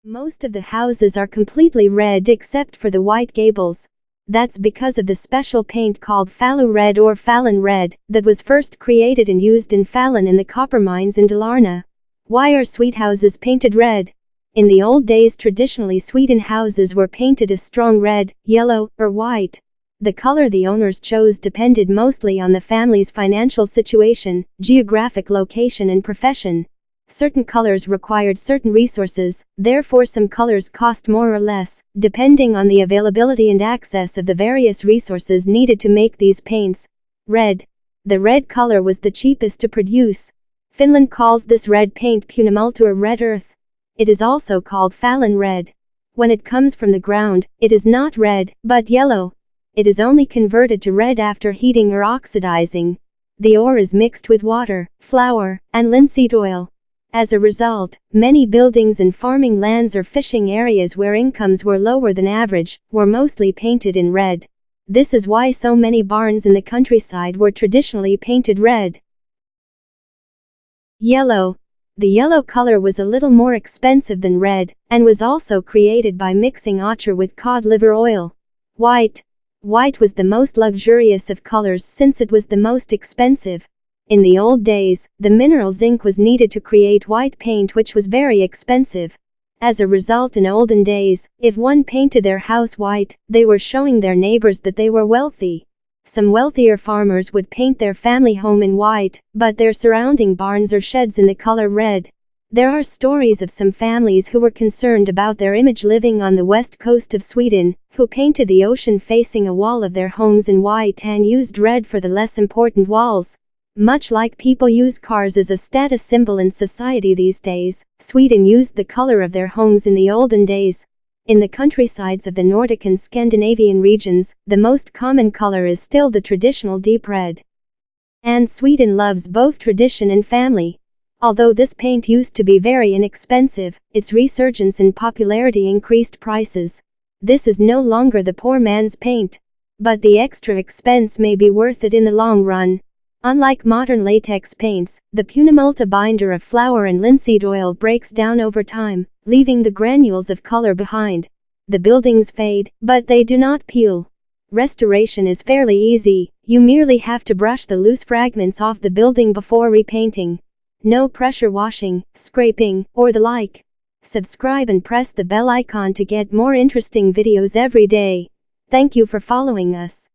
Most of the houses are completely red except for the white gables. That's because of the special paint called Fallow Red or Fallon Red that was first created and used in Fallon in the copper mines in Dalarna. Why are Swede houses painted red? In the old days, traditionally Sweden houses were painted a strong red, yellow, or white. The color the owners chose depended mostly on the family's financial situation, geographic location and profession. Certain colors required certain resources, therefore some colors cost more or less, depending on the availability and access of the various resources needed to make these paints. Red. The red color was the cheapest to produce. Finland calls this red paint punamulta or red earth. It is also called Fallon red. When it comes from the ground, it is not red, but yellow. It is only converted to red after heating or oxidizing. The ore is mixed with water, flour, and linseed oil. As a result, many buildings and farming lands or fishing areas where incomes were lower than average were mostly painted in red. This is why so many barns in the countryside were traditionally painted red. Yellow. The yellow color was a little more expensive than red, and was also created by mixing ochre with cod liver oil. White. White was the most luxurious of colors since it was the most expensive. In the old days, the mineral zinc was needed to create white paint, which was very expensive. As a result, in olden days, if one painted their house white, they were showing their neighbors that they were wealthy. Some wealthier farmers would paint their family home in white, but their surrounding barns or sheds in the color red. There are stories of some families who were concerned about their image living on the west coast of Sweden, who painted the ocean facing a wall of their homes in white and used red for the less important walls. Much like people use cars as a status symbol in society these days, Sweden used the color of their homes in the olden days. In the countrysides of the Nordic and Scandinavian regions, the most common color is still the traditional deep red. And Sweden loves both tradition and family. Although this paint used to be very inexpensive, its resurgence in popularity increased prices. This is no longer the poor man's paint. But the extra expense may be worth it in the long run. Unlike modern latex paints, the punamulta binder of flour and linseed oil breaks down over time, leaving the granules of color behind. The buildings fade, but they do not peel. Restoration is fairly easy. You merely have to brush the loose fragments off the building before repainting. No pressure washing, scraping, or the like. Subscribe and press the bell icon to get more interesting videos every day. Thank you for following us.